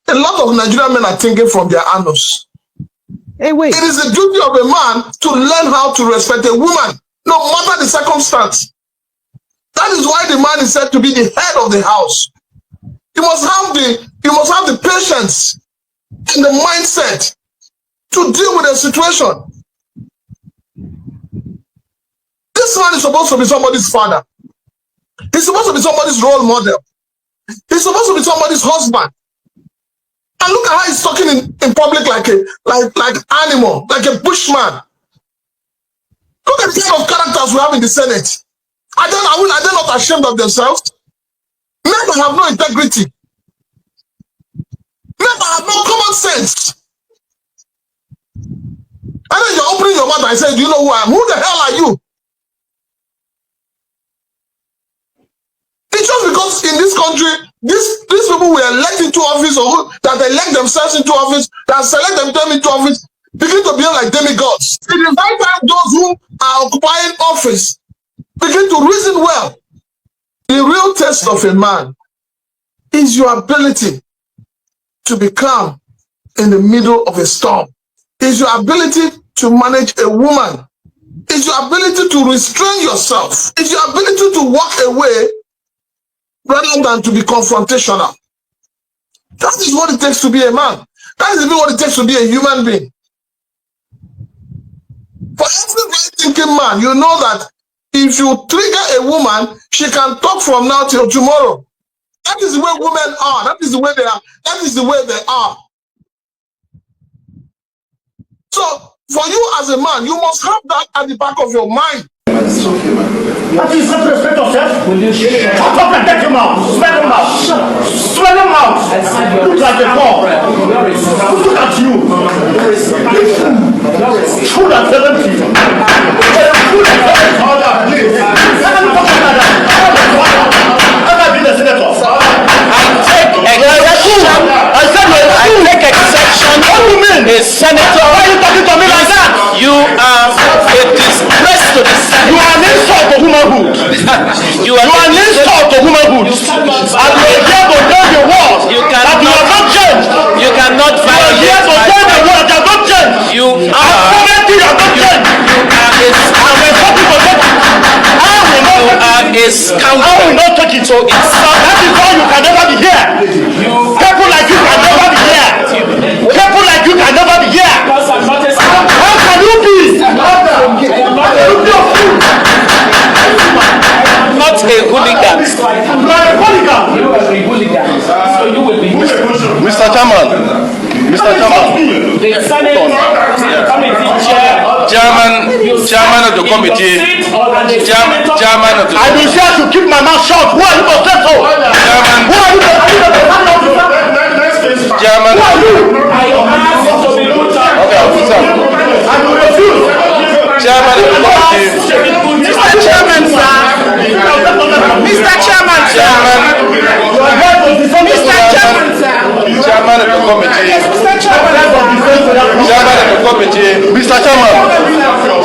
a lot of Nigerian men are thinking from their anus. Hey, wait. It is the duty of a man to learn how to respect a woman, no matter the circumstance. That is why the man is said to be the head of the house. You must have the patience and the mindset to deal with the situation. This man is supposed to be somebody's father. He's supposed to be somebody's role model. He's supposed to be somebody's husband. And look at how he's talking in public like animal, like a bushman. Look at the kind of characters we have in the Senate. Are they not ashamed of themselves? Men have no integrity. Men have no common sense. And then you're opening your mouth and saying, do you know who I am? Who the hell are you? It's just because in this country, these people were elected into office, or that elect themselves into office, that select themselves into office, begin to behave like demigods. It is high time those who are occupying office begin to reason well. The real test of a man is your ability to be calm in the middle of a storm. Is your ability to manage a woman. Is your ability to restrain yourself. Is your ability to walk away rather than to be confrontational. That is what it takes to be a man. That is even what it takes to be a human being. For every right-thinking man, you know that if you trigger a woman, she can talk from now till tomorrow. That is the way women are. That is the way they are. That is the way they are. So, for you as a man, you must have that at the back of your mind. It's okay, man. That is not respect yourself. Will you shut up and get him out? Smell him out. Smell him out. Look like a dog. Look at you. Food at 70. Food at 70. Let me talk about that. I've been a senator. I take exception. What do you mean? A senator. Why are you talking to me like that? You are a disgrace to the Senate. You are an insult to womanhood. You are an insult to womanhood. And you are here to tell the world that you have not changed. You cannot violate. You are here to tell the world that you have not changed. You are. You have not changed. You are a scoundrel. I will not take it. So that is why you can never be here. People like you can never be here. People like you can never be here. How can you be? Not a hooligan. You are a hooligan. You are a hooligan. So you will be. Mr. Chairman. Mr. Chairman. The Senate committee Chairman of the committee. Chairman of the. I will say to keep my mouth shut. Who are you to say so? Chairman. Who are you to say so? Chairman. Who are you? I ask to be put up. Okay, I'll put up. I will refuse. Chairman of the committee. Mr. Chairman, sir. Mr. Chairman, sir. Mr. Chairman, sir. Chairman of the committee. Mr. Chairman, Chairman of the committee. Mr. Chairman.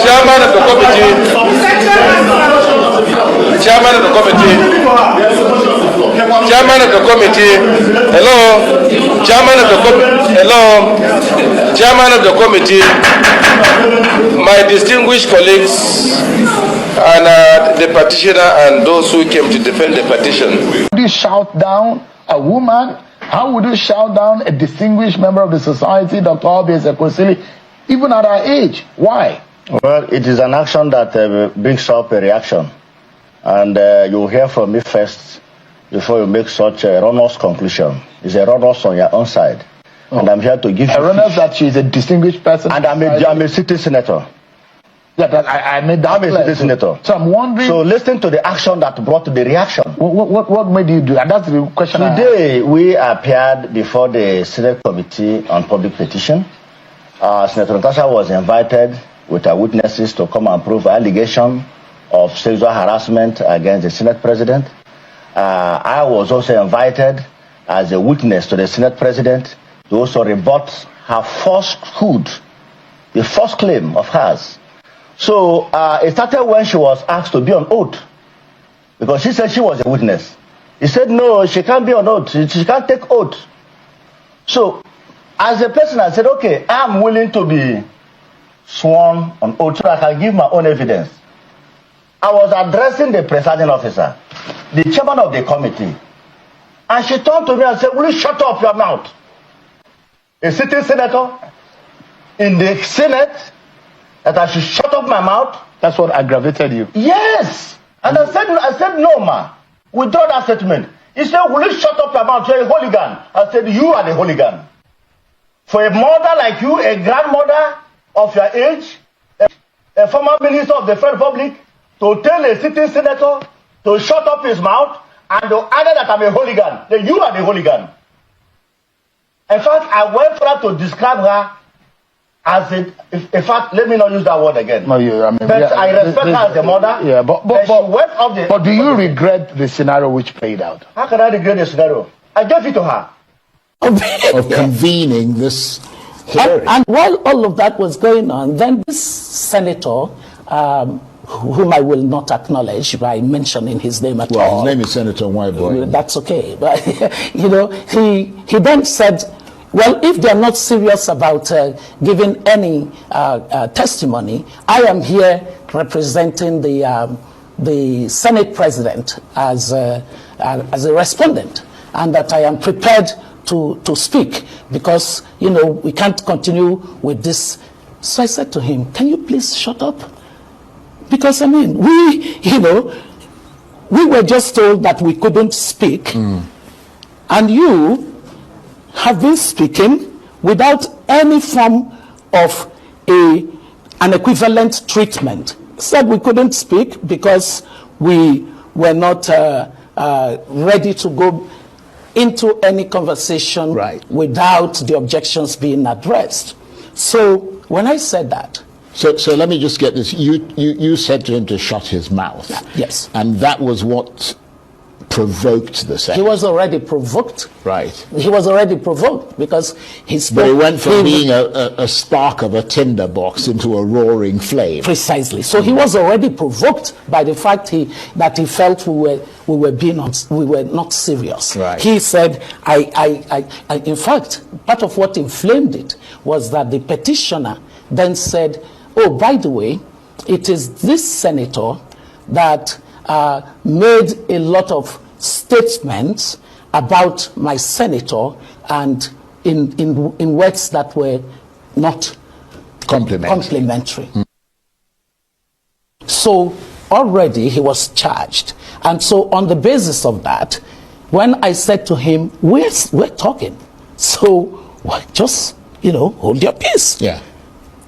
Chairman of the committee. Chairman of the committee. Chairman of the committee. Hello. Chairman of the committee. Hello. Chairman of the committee. My distinguished colleagues and the petitioner and those who came to defend the petition. Would you shout down a woman? How would you shout down a distinguished member of the society, Dr. Oby Ezekwesili, even at our age? Why? Well, it is an action that brings up a reaction. And you'll hear from me first before you make such a erroneous conclusion. It's erroneous on your own side. Oh. And I'm here to give you erroneous that she's a distinguished person. And I'm a city senator. Yeah, I made that I'm a city senator. So I'm wondering. So listen to the action that brought the reaction. What made you do? And that's the question. Today we appeared before the Senate Committee on Public Petition. Senator Natasha was invited with her witnesses to come and prove allegation of sexual harassment against the Senate President. I was also invited as a witness to the Senate President to also rebut her falsehood, the false claim of hers. So it started when she was asked to be on oath, because she said she was a witness. He said, no, she can't be on oath. She can't take oath. So, as a person, I said, okay, I'm willing to be sworn on oath so I can give my own evidence. I was addressing the presiding officer, the chairman of the committee, and she turned to me and said, will you shut up your mouth? A sitting senator in the Senate, that I should shut up my mouth? That's what aggravated you. Yes. And I said, no, ma. Withdraw that statement. He said, will you shut up your mouth? You're a hooligan. I said, you are the hooligan. For a mother like you, a grandmother of your age, a former minister of the Federal Republic, to tell a sitting senator to shut up his mouth and to add that I'm a hooligan, then you are the hooligan. In fact, I went further to describe her as in fact, let me not use that word again. No, I respect her as a mother. Yeah, but do you regret the scenario which played out? How can I regret the scenario? I gave it to her. Of convening this hearing. And while all of that was going on, then this senator, whom I will not acknowledge by mentioning his name at all. Well, his name is Senator Nwaenbonyi. That's okay. But, he then said, well, if they're not serious about giving any testimony, I am here representing the Senate President as a respondent, and that I am prepared to speak because, we can't continue with this. So I said to him, can you please shut up? Because, we were just told that we couldn't speak, and you have been speaking without any form of an equivalent treatment. Said we couldn't speak because we were not ready to go into any conversation without the objections being addressed. So when I said that, So let me just get this. You said to him to shut his mouth. Yes. And that was what provoked the Senate. he was already provoked. Right. He was already provoked because he spoke. But it went from being a spark of a tinderbox into a roaring flame. Precisely. So he was already provoked by the fact that he felt we were not serious. Right. He said, I in fact, part of what inflamed it was that the petitioner then said, oh, by the way, it is this senator that made a lot of statements about my senator and in words that were not complimentary. So already he was charged. And so on the basis of that, when I said to him, we're talking, so just, hold your peace. Yeah.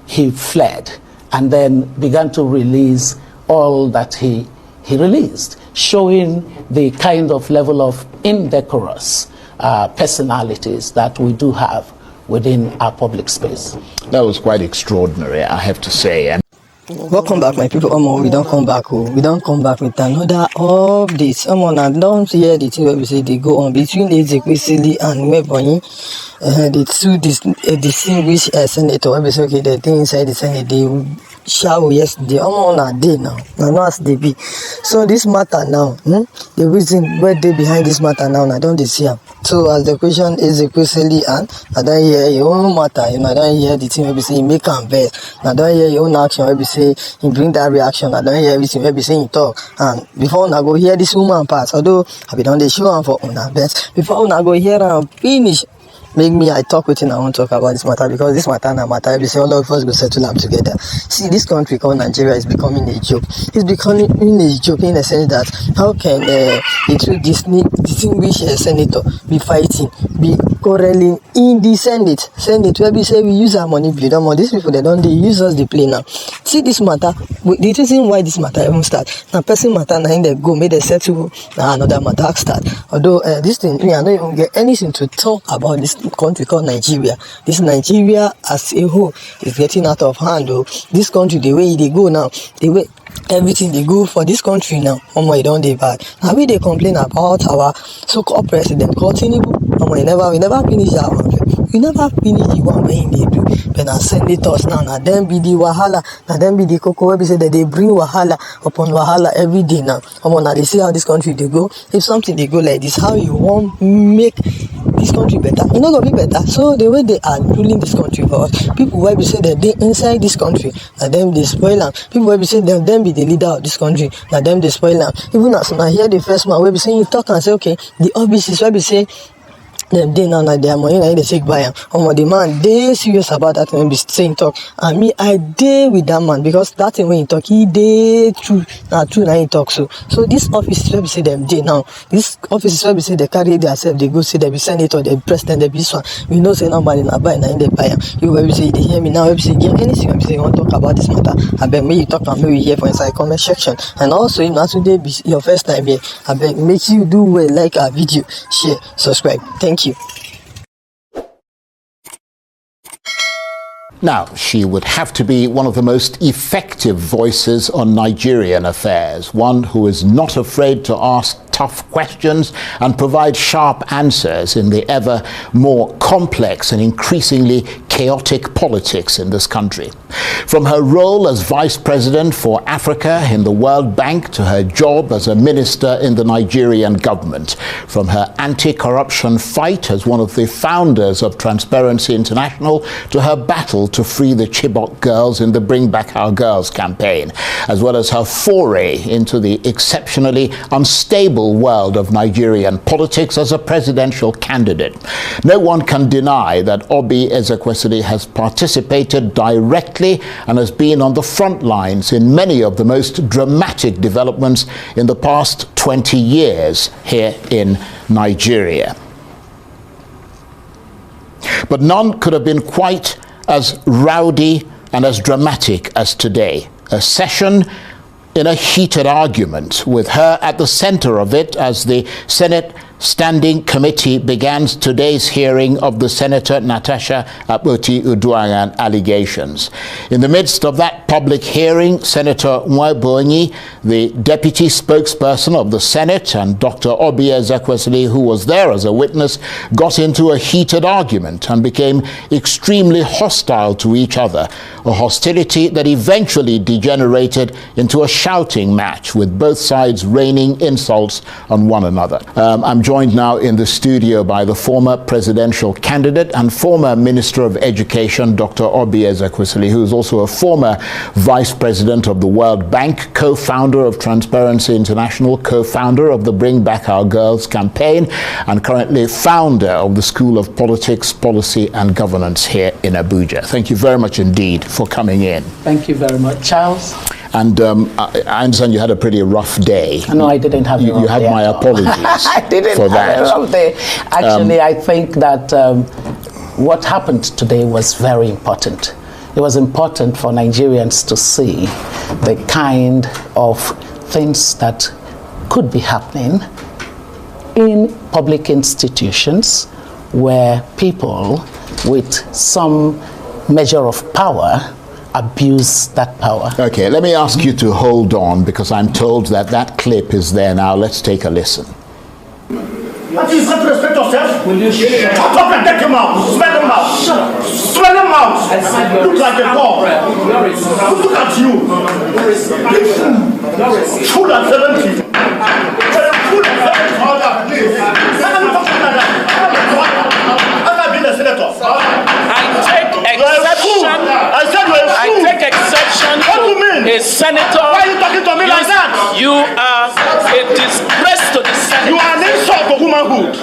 He fled and then began to release all that he released, showing the kind of level of indecorous personalities that we do have within our public space. That was quite extraordinary, I have to say. And welcome back, my people. We don't come back. We don't come back with another update. And don't hear the thing where we say they go on between Ezekwesili and Nwaenbonyi. The two distinguished senators. Where we say okay, the thing inside the Senate they shower yesterday. On a day now. Now as they be. So this matter now, the reason where they behind this matter now, I don't see them. So as the question is Ezekwesili and I don't hear your own matter. I don't hear the thing where we say make and best. I don't hear your own action where we say you bring that reaction. I don't hear everything where we say you talk. And before I go hear this woman pass, although I be done the show for una best. Before I go hear and finish. Make me I talk with you and I want to talk about this matter because this matter and matter we say all of us go settle up together. See, this country called Nigeria is becoming a joke. It's becoming a joke in the sense that how can the two distinguished senator be fighting, be quarreling in the Senate where we say we use our money build them on these people they use us the play now. See this matter, the reason why this matter even start. Now person matter now in the go make they settle another matter start. Although this thing I don't even get anything to talk about this country called Nigeria. This Nigeria as a whole is getting out of hand. This country, the way they go now, the way everything they go for this country now, it don't they bad. Now we they complain about our so-called president called Tinubu. We never finish that one. We never finish the one when they do. but na senators now, na them be the wahala, na them be the cocoa wey be say that they bring wahala upon wahala every day now. Now they see how this country they go. If something they go like this, how you want make this country better? You know gonna be better. So the way they are ruling this country for us, people wey be say that they inside this country, na them they spoil am. People wey be say them be the leader of this country, na them they spoil am. Even as I hear the first man wey be saying you talk and say okay, the offices wey be say them day now na their money na they take buy am. The man dey serious about that when be saying talk, and me I dey with that man because that thing when he talk he dey true na he talk so this office wey be say them day now, this office wey be say they carry themselves they go say they be senator, they be president, they be this one, we know say nobody na buy na they buy am. You wey be say they hear me now, wey be say get anything wey be say you want talk about this matter, abeg make you talk and make we hear for inside comment section. And also if na today be your first time here, abeg make you do well, like our video, share, subscribe. Thank you. Now, she would have to be one of the most effective voices on Nigerian affairs, one who is not afraid to ask tough questions and provide sharp answers in the ever more complex and increasingly chaotic politics in this country. From her role as Vice President for Africa in the World Bank to her job as a minister in the Nigerian government, from her anti-corruption fight as one of the founders of Transparency International to her battle to free the Chibok girls in the Bring Back Our Girls campaign, as well as her foray into the exceptionally unstable world of Nigerian politics as a presidential candidate. No one can deny that Oby Ezekwesili has participated directly and has been on the front lines in many of the most dramatic developments in the past 20 years here in Nigeria. But none could have been quite as rowdy and as dramatic as today. A session in a heated argument, with her at the center of it as the Senate Standing Committee began today's hearing of the Senator Natasha Akpabio allegations. In the midst of that public hearing, Senator Nwaenbonyi, the deputy spokesperson of the Senate, and Dr. Oby Ezekwesili, who was there as a witness, got into a heated argument and became extremely hostile to each other, a hostility that eventually degenerated into a shouting match, with both sides raining insults on one another. I'm joined now in the studio by the former presidential candidate and former Minister of Education, Dr. Oby Ezekwesili, who is also a former Vice President of the World Bank, co-founder of Transparency International, co-founder of the Bring Back Our Girls campaign, and currently founder of the School of Politics, Policy and Governance here in Abuja. Thank you very much indeed for coming in. Thank you very much, Charles. And I understand you had a pretty rough day. No, I didn't have a rough day. You had my apologies I didn't for have that. a rough day. Actually, I think that what happened today was very important. It was important for Nigerians to see the kind of things that could be happening in public institutions where people with some measure of power abuse that power. Okay, let me ask you to hold on, because I'm told that that clip is there now. Let's take a listen. What is that? Respect yourself? Will you shut up and get him out? Smell him out. Smell him out. Look like a dog. Look at you. Full at 70. Full at 70. I've been a senator. I take exception What do you mean? a senator. Why are you talking to me like that? You are a disgrace to the Senate. You are an insult to womanhood.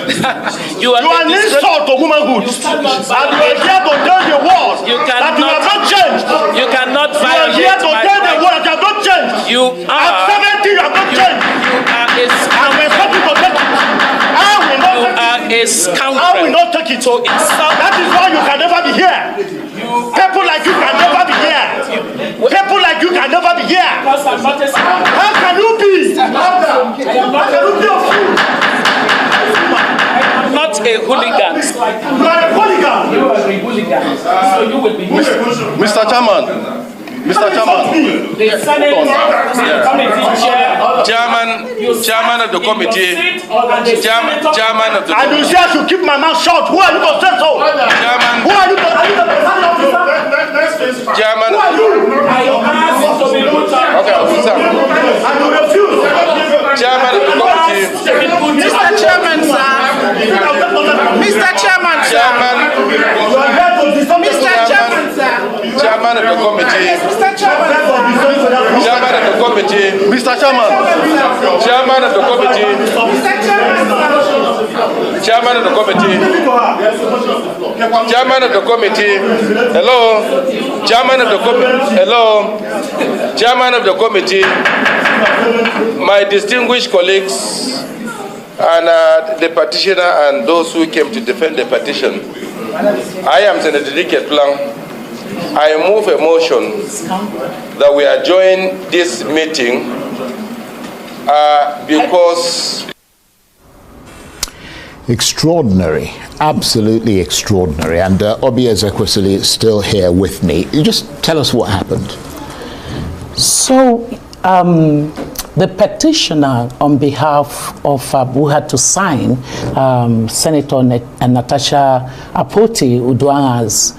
You are an insult to womanhood. And you are here to tell the world that you have not changed. You cannot You are violate here to my tell the right. world that you have not changed. You are. At 70, you have not changed. You are a I'm expecting to take it. I will not You take are it. a scoundrel. I will not take it. To insult. That is why you can never be here. People like you can never be here. People like you can never be here. How can you be? How can you be a fool? Not a hooligan. You are a hooligan. You are a hooligan. So you will be. Mr. Chairman. Mr. Chairman. The Senate committee Chairman of the committee. Chairman of the And you say I should keep my mouth shut. Who are you to say so? Chairman. Who are you to say so? Chairman of the committee. Chairman of the committee. Mr. Chairman. Chairman of the committee. Chairman of the committee. Chairman of the committee. Hello. Chairman of the committee. Hello. Chairman of the committee. My distinguished colleagues and the petitioner and those who came to defend the petition. I am Senator Dike Plan. I move a motion that we adjourn this meeting because... Extraordinary, absolutely extraordinary. And Oby Ezekwesili is still here with me. You just tell us what happened. So, the petitioner on behalf of who had to sign Senator Natasha Akpabio's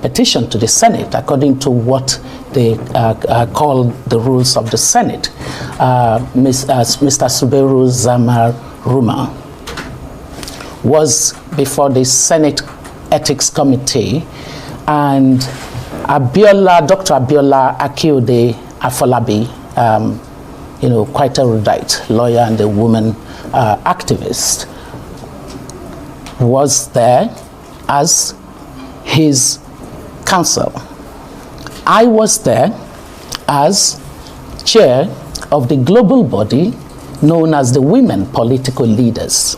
petition to the Senate, according to what they call the rules of the Senate, Mr. Suberu Zamaruma was before the Senate Ethics Committee, and Dr. Abiola Akiode Afolabi, quite a erudite lawyer and a woman activist, was there as his counsel. I was there as chair of the global body known as the Women Political Leaders.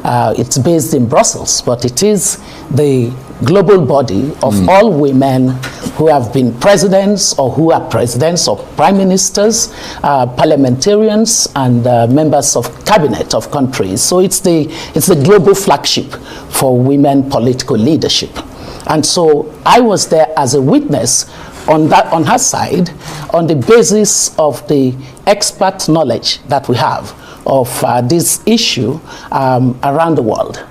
It's based in Brussels, but it is the global body of all women who have been presidents or who are presidents or prime ministers, parliamentarians, and members of cabinet of countries. So it's the global flagship for women political leadership. And so I was there as a witness on her side on the basis of the expert knowledge that we have of this issue around the world.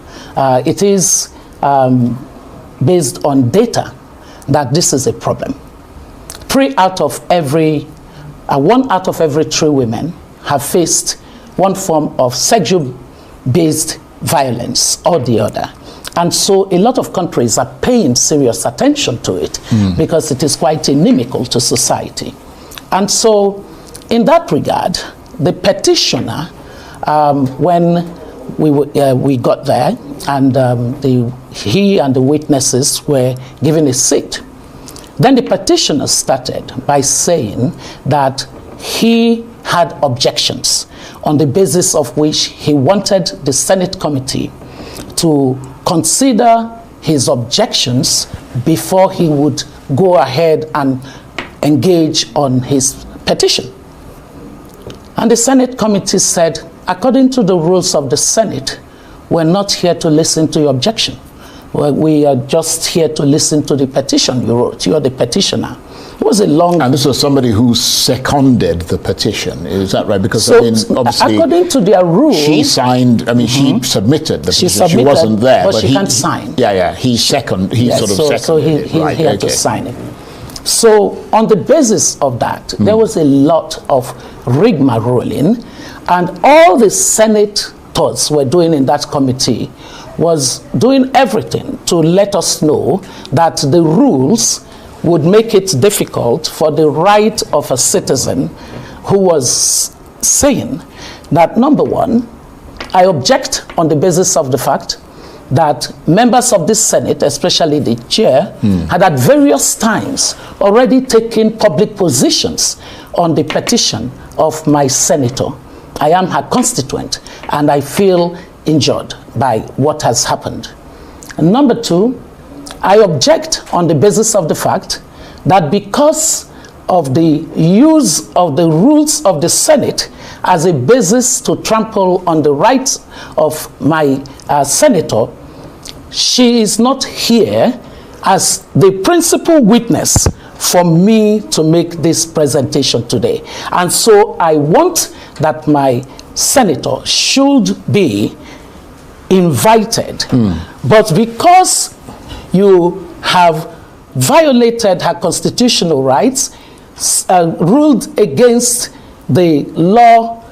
It is based on data that this is a problem. 1 out of every 3 women have faced one form of sexual-based violence or the other. And so a lot of countries are paying serious attention to it because it is quite inimical to society. And so in that regard, the petitioner, when we got there and he and the witnesses were given a seat, then the petitioner started by saying that he had objections on the basis of which he wanted the Senate committee to consider his objections before he would go ahead and engage on his petition. And the Senate committee said, according to the rules of the Senate, we're not here to listen to your objection. We are just here to listen to the petition you wrote. You're the petitioner. It was a long... And this was somebody who seconded the petition, is that right? Because, obviously... according to their rules... She signed, she submitted the petition. She wasn't there. But she can't sign. Yeah, he seconded it. So he had to sign it. So on the basis of that, there was a lot of rigmarole, and all the senators were doing in that committee was doing everything to let us know that the rules would make it difficult for the right of a citizen who was saying that, number one, I object on the basis of the fact that members of this Senate, especially the chair, had at various times already taken public positions on the petition of my senator. I am her constituent, and I feel injured by what has happened. And number two, I object on the basis of the fact that because of the use of the rules of the Senate as a basis to trample on the rights of my senator, she is not here as the principal witness for me to make this presentation today. And so I want that my senator should be invited. But because you have violated her constitutional rights, ruled against the law,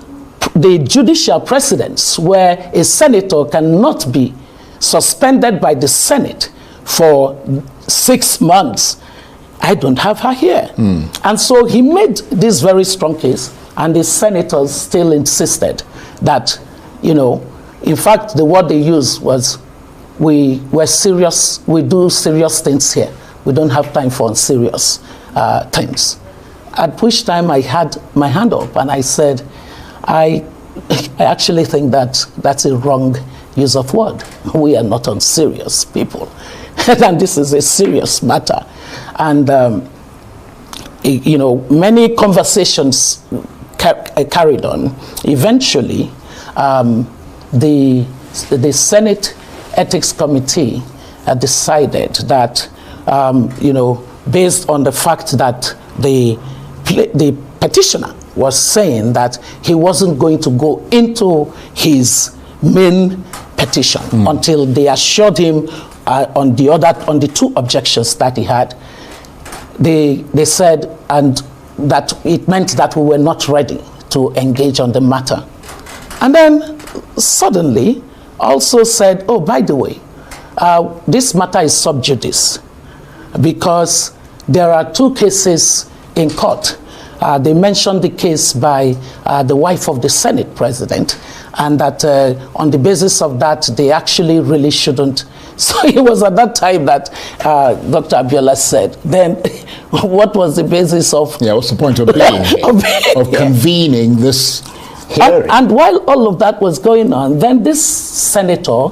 the judicial precedents where a senator cannot be suspended by the Senate for 6 months I don't have her here. And so he made this very strong case, and the senators still insisted that, you know, in fact, the word they used was, we're serious, we do serious things here. We don't have time for unserious things. At which time I had my hand up and I said, I actually think that that's a wrong use of word. We are not unserious people. And this is a serious matter. And, you know, many conversations carried on. Eventually, the Senate Ethics Committee decided that, you know, based on the fact that the petitioner was saying that he wasn't going to go into his main petition until they assured him on the two objections that he had. They said, and that it meant that we were not ready to engage on the matter. And then suddenly also said, oh, by the way, this matter is sub judice because there are two cases in court. They mentioned the case by the wife of the Senate president, and that on the basis of that, they actually really shouldn't. So it was at that time that Dr. Abiola said, then what was the basis of... Yeah, what's the point of being of convening this hearing? And while all of that was going on, then this senator,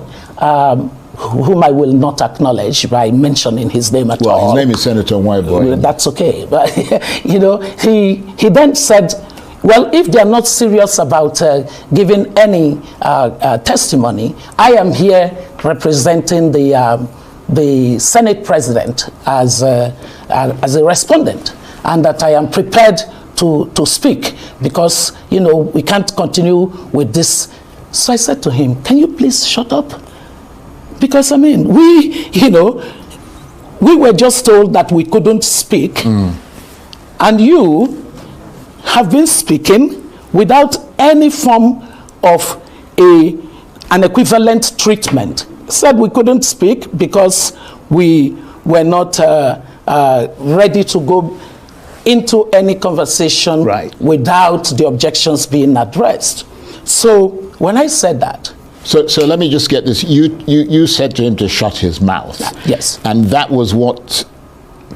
whom I will not acknowledge by mentioning his name at all. Well, his name is Senator Nwaenbonyi. That's okay. But, you know, he then said, well, if they are not serious about giving any testimony, I am here representing the Senate president as a respondent, and that I am prepared to speak because, you know, we can't continue with this. So I said to him, can you please shut up? Because, I mean, we were just told that we couldn't speak, and you have been speaking without any form of an equivalent treatment. Said we couldn't speak because we were not ready to go into any conversation without the objections being addressed. So when I said that, So let me just get this. You said to him to shut his mouth. Yes. And that was what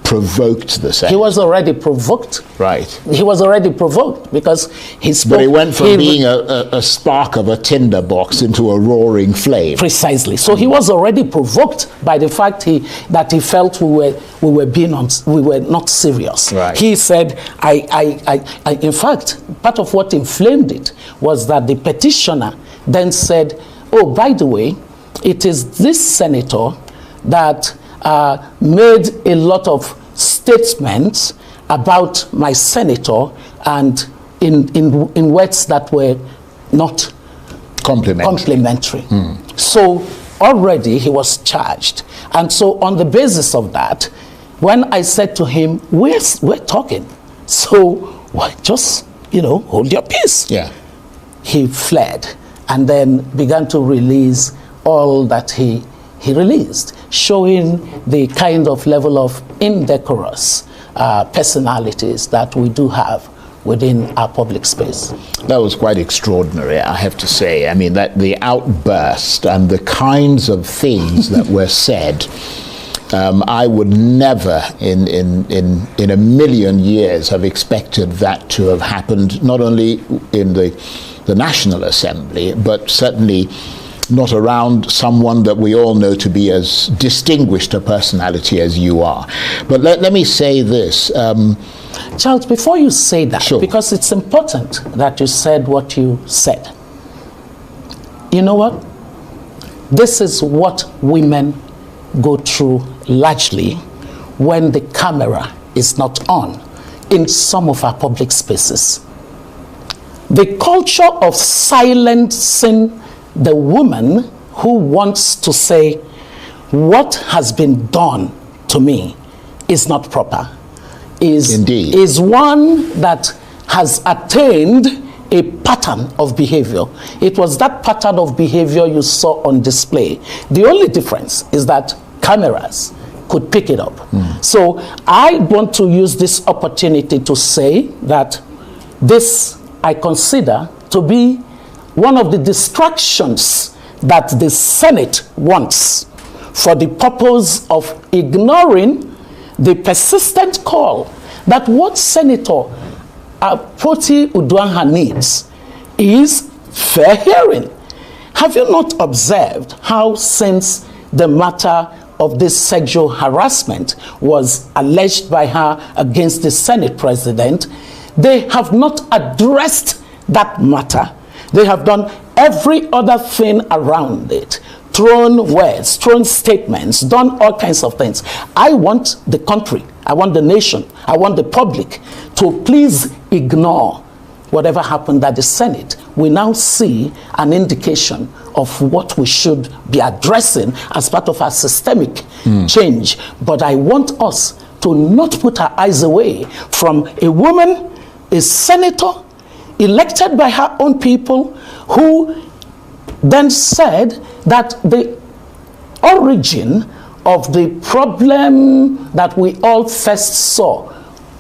provoked the Senate. He was already provoked. Right. He was already provoked because he spoke. But he went from being a spark of a tinder box into a roaring flame. Precisely. So he was already provoked by the fact that he felt we were not serious. Right. He said, in fact, part of what inflamed it was that the petitioner then said, oh, by the way, it is this senator that made a lot of statements about my senator and in words that were not complimentary. So already he was charged. And so on the basis of that, when I said to him, we're talking, so just, hold your peace. Yeah. He fled and then began to release all that he released, showing the kind of level of indecorous personalities that we do have within our public space. That was quite extraordinary, I have to say. I mean, that the outburst and the kinds of things that were said, I would never in a million years have expected that to have happened, not only in the National Assembly, but certainly not around someone that we all know to be as distinguished a personality as you are. But let me say this. Charles, before you say that, sure. Because it's important that you said what you said. You know what? This is what women go through largely when the camera is not on in some of our public spaces. The culture of silencing the woman who wants to say, what has been done to me is not proper, is one that has attained a pattern of behavior. It was that pattern of behavior you saw on display. The only difference is that cameras could pick it up. So I want to use this opportunity to say that this I consider to be one of the distractions that the Senate wants for the purpose of ignoring the persistent call that what Senator Akpoti Uduaghan needs is fair hearing. Have you not observed how since the matter of this sexual harassment was alleged by her against the Senate president, they have not addressed that matter. They have done every other thing around it, thrown words, thrown statements, done all kinds of things. I want the country, I want the nation, I want the public to please ignore whatever happened at the Senate. We now see an indication of what we should be addressing as part of our systemic change. But I want us to not put our eyes away from a woman, a senator, elected by her own people, who then said that the origin of the problem that we all first saw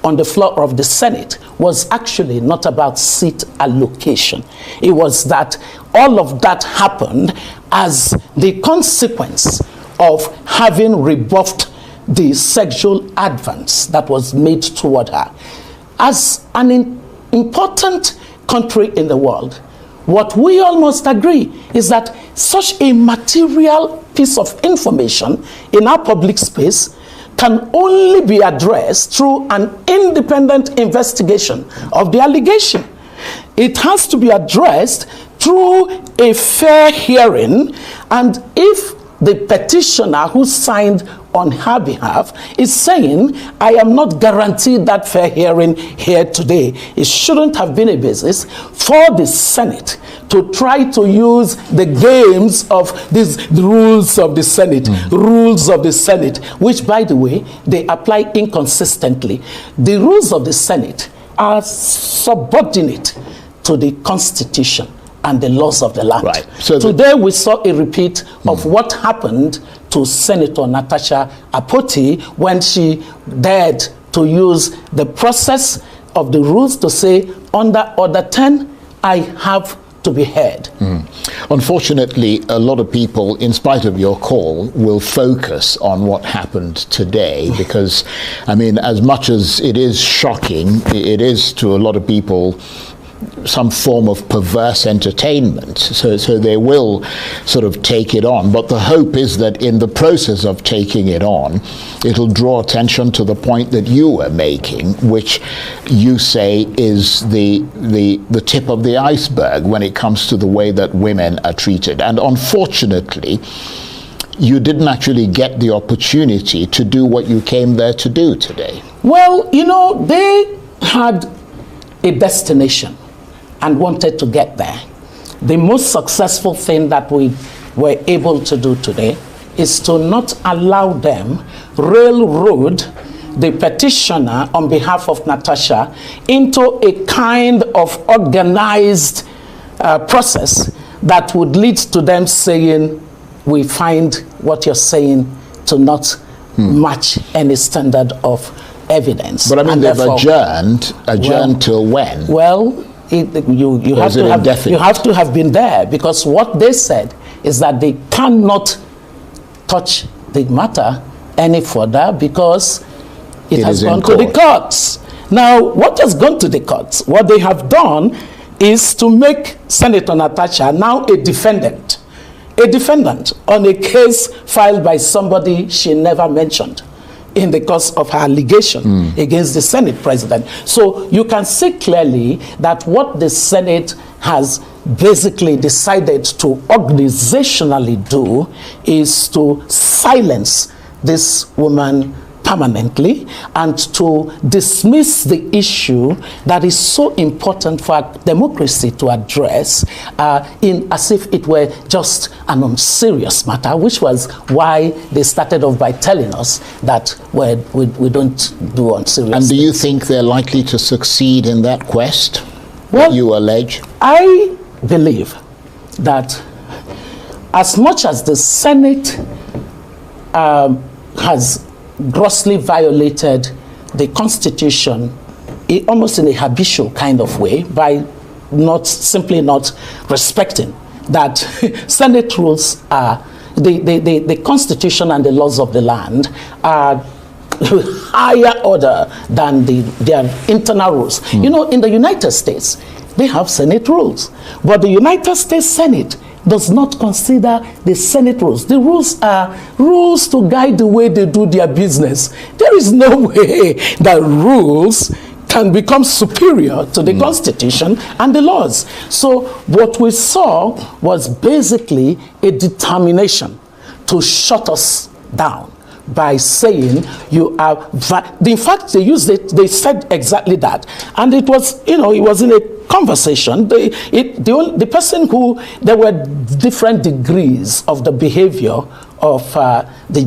on the floor of the Senate was actually not about seat allocation. It was that all of that happened as the consequence of having rebuffed the sexual advance that was made toward her. As an important country in the world, what we all must agree is that such a material piece of information in our public space can only be addressed through an independent investigation of the allegation. It has to be addressed through a fair hearing, and if the petitioner who signed on her behalf is saying, I am not guaranteed that fair hearing here today, it shouldn't have been a basis for the Senate to try to use the games of the rules of the Senate, rules of the Senate, which, by the way, they apply inconsistently. The rules of the Senate are subordinate to the Constitution and the laws of the land. Right. So today we saw a repeat of what happened to Senator Natasha Akpabio when she dared to use the process of the rules to say, under Order 10, I have to be heard. Unfortunately, a lot of people, in spite of your call, will focus on what happened today because, I mean, as much as it is shocking, it is to a lot of people some form of perverse entertainment, so they will sort of take it on. But the hope is that in the process of taking it on, it'll draw attention to the point that you were making, which you say is the tip of the iceberg when it comes to the way that women are treated. And unfortunately, you didn't actually get the opportunity to do what you came there to do today. Well, you know, they had a destination and wanted to get there. The most successful thing that we were able to do today is to not allow them railroad the petitioner on behalf of Natasha into a kind of organized process that would lead to them saying, we find what you're saying to not match any standard of evidence. But I mean, they've adjourned till when? Well, you have to have been there, because what they said is that they cannot touch the matter any further because it has gone to the courts. Now, what has gone to the courts? What they have done is to make Senator Natasha now a defendant on a case filed by somebody she never mentioned in the course of her allegation against the Senate president. So you can see clearly that what the Senate has basically decided to organizationally do is to silence this woman permanently and to dismiss the issue that is so important for our democracy to address in as if it were just an unserious matter, which was why they started off by telling us that we don't do unserious And do you things. think they're likely to succeed in that quest, Well, that you allege? I believe that as much as the Senate has grossly violated the Constitution almost in a habitual kind of way by simply not respecting that Senate rules are, the Constitution and the laws of the land are higher order than their internal rules. You know, in the United States, they have Senate rules, but the United States Senate does not consider the Senate rules. The rules are rules to guide the way they do their business. There is no way that rules can become superior to the Constitution and the laws. So what we saw was basically a determination to shut us down by saying you are, in fact they used it, they said exactly that, and it was, you know, it was in a conversation. The person who, there were different degrees of the behavior of the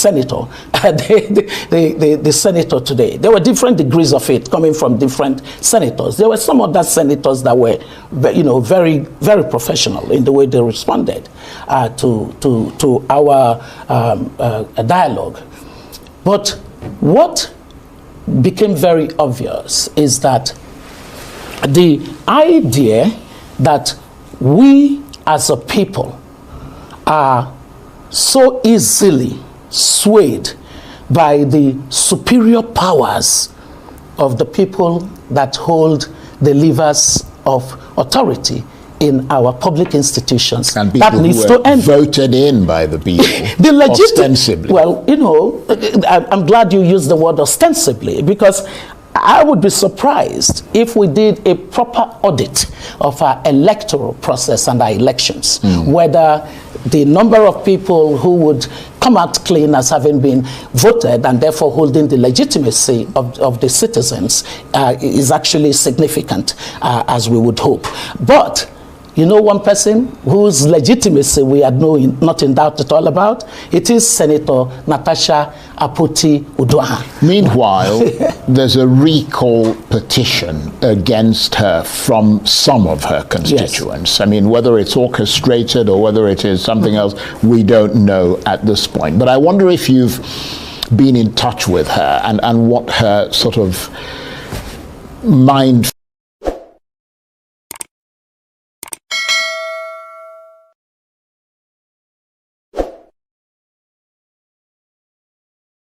senator, the senator today. There were different degrees of it coming from different senators. There were some other senators that were, you know, very, very professional in the way they responded to our dialogue. But what became very obvious is that the idea that we as a people are so easily swayed by the superior powers of the people that hold the levers of authority in our public institutions. And people that needs who were to end. Voted in by the people, ostensibly. Well, you know, I'm glad you used the word ostensibly, because I would be surprised if we did a proper audit of our electoral process and our elections, whether the number of people who would come out clean as having been voted and therefore holding the legitimacy of the citizens is actually significant, as we would hope. But you know one person whose legitimacy we are not in doubt at all about? It is Senator Natasha Akpabio. Meanwhile, there's a recall petition against her from some of her constituents. Yes. I mean, whether it's orchestrated or whether it is something else, we don't know at this point. But I wonder if you've been in touch with her and what her sort of mind